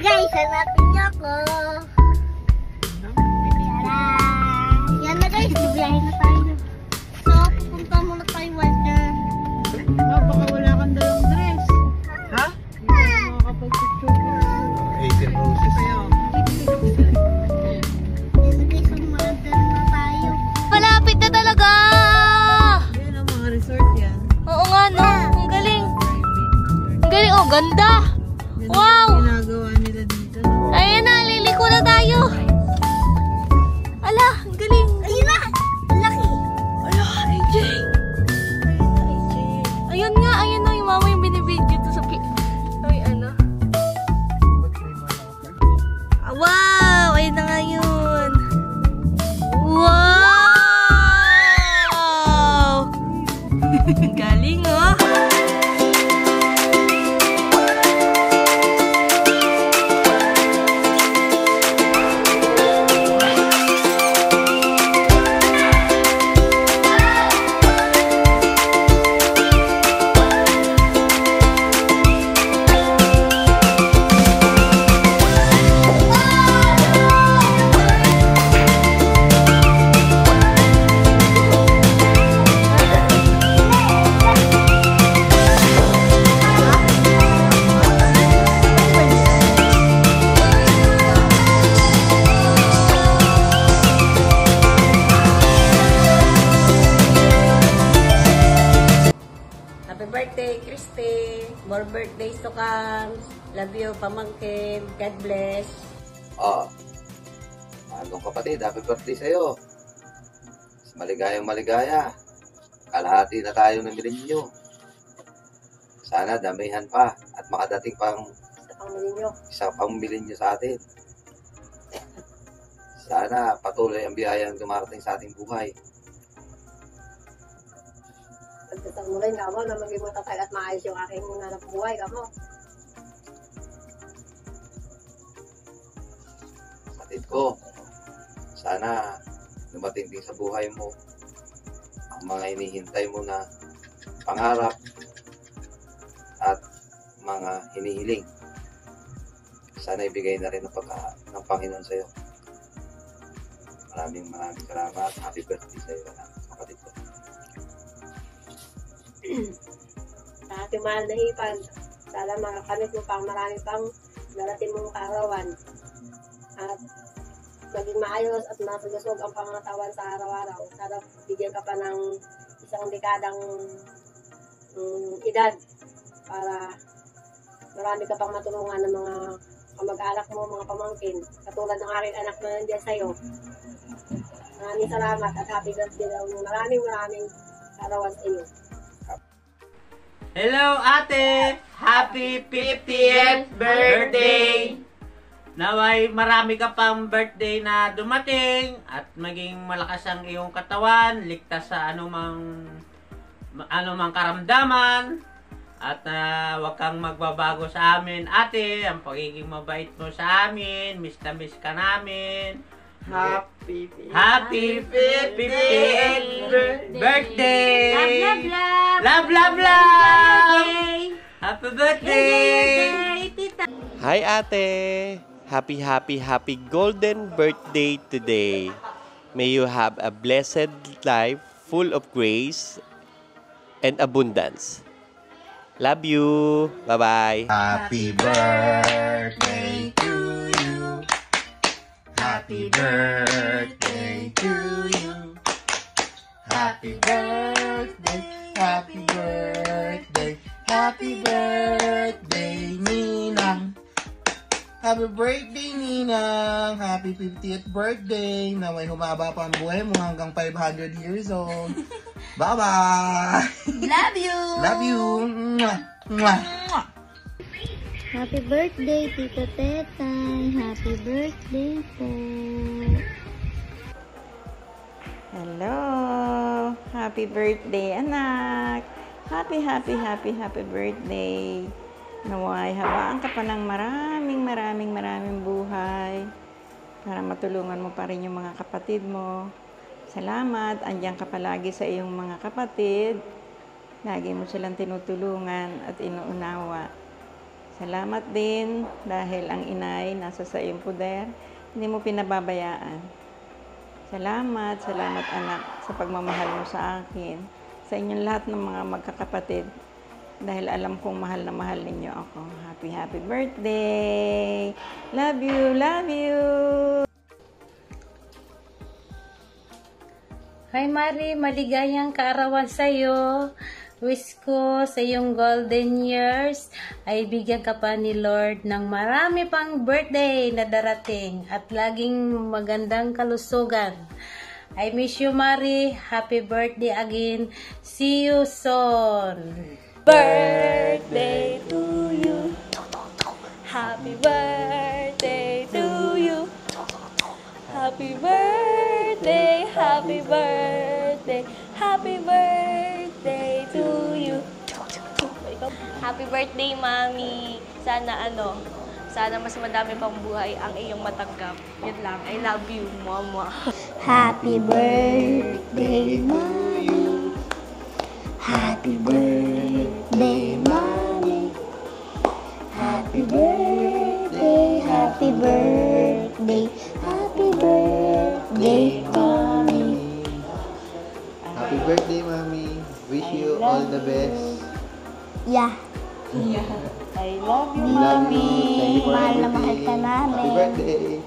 Guys, hanapin niyo ako. Tara! Yan na guys, bibiyahe na tayo. So, pupunta muna tayo, Walter. Baka wala kang dalang dress. Ha? Hindi ka makakapag-picture. 18 roses. Yan na guys, umaandar na tayo. Malapit na talaga! Yan ang mga resort yan. Oo nga, no? Ang galing. Ang galing, oh, ganda! Yan Wow! ang ginagawa nila dito. No? Ayan na, liliko na tayo. Ala, ang galing. Ayun na, ang laki. Ala, AJ! Ayun nga, ayun na yung mama yung binibidyo to sa ay, ano. Wow, ayun na nga yun. Wow! Galing, oh. Happy birthday, Christy. More birthdays to come. Love you, pamangkin. God bless. Anong kapatid, happy birthday sa'yo. Maligayang maligaya. Kalahati na tayo ng milenyo. Sana damihan pa at makadating pang Sa pamilya nyo. isang pamilinyo sa atin. Sana patuloy ang biyayang dumarating sa ating buhay. Pagkatang mo rin, kamo, na maging matatag at maayos yung aking nanap buhay, kamo. Kapatid ko, sana dumating din sa buhay mo ang mga hinihintay mo na pangarap at mga hinihiling. Sana ibigay na rin ng Panginoon sa iyo. Maraming salamat. Happy birthday sa iyo, kapatid ko. Sa ating mahal na hipan, sana makakamit mo pang marami pang darating mong kaarawan. At maging maayos at masagasog ang pangatawan sa araw-araw. Sana bigyan ka pa ng isang dekadang edad para marami ka pang matulungan ng mga kamag-anak mo, mga pamangkin. Katulad ng aking anak na nandiyan sa'yo. Maraming salamat at happy birthday daw. Maraming kaarawan sa iyo. Hello ate! Happy 50th birthday! Naway marami ka pang birthday na dumating at maging malakas ang iyong katawan, ligtas sa anumang karamdaman at wag kang magbabago sa amin ate, ang pagiging mabait mo sa amin, miss na miss ka namin. Happy 50th birthday! Love, love, love! Love, love, love! Happy birthday! Tita! Hi ate! Happy golden birthday today. May you have a blessed life full of grace and abundance. Love you. Bye-bye. Happy birthday to you. Happy birthday to you. Happy birthday, happy birthday, happy birthday, Ninang. Happy birthday, Ninang. Happy 50th birthday. Na may humaba pa ang buhay mo hanggang 500 years old. Bye-bye. Love you! Love you. Mwah. Mwah. Happy birthday, Tito Tetay. Happy birthday po. Hello! Happy birthday, anak! Happy birthday! Naway, habaan ka pa ng maraming buhay para matulungan mo pa rin yung mga kapatid mo. Salamat, andyan ka palagi sa iyong mga kapatid. Lagi mo silang tinutulungan at inuunawa. Salamat din dahil ang inay nasa sa iyong poder, hindi mo pinababayaan. Salamat anak sa pagmamahal mo sa akin, sa inyong lahat ng mga magkakapatid, dahil alam kong mahal na mahal ninyo ako. Happy birthday! Love you, love you! Hi Mari, maligayang kaarawan sa'yo. Wish ko sa iyong golden years ay bigyan ka pa ni Lord ng marami pang birthday na darating at laging magandang kalusugan. I miss you, Mari. Happy birthday again. See you soon. Birthday to you. Happy birthday to you. Happy birthday, happy birthday, happy birthday to you. Happy birthday, Mami. Sana mas madami pang buhay ang iyong matanggap. Yun lang. I love you, Mama. Happy birthday, Mommy. Happy birthday, Mommy. Happy birthday, happy birthday, happy birthday, Mommy. Happy birthday, Mommy. Wish you all the best. Yeah. I love you, Love you. Thank you for Mahal na everything. mahal ka namin. Happy birthday.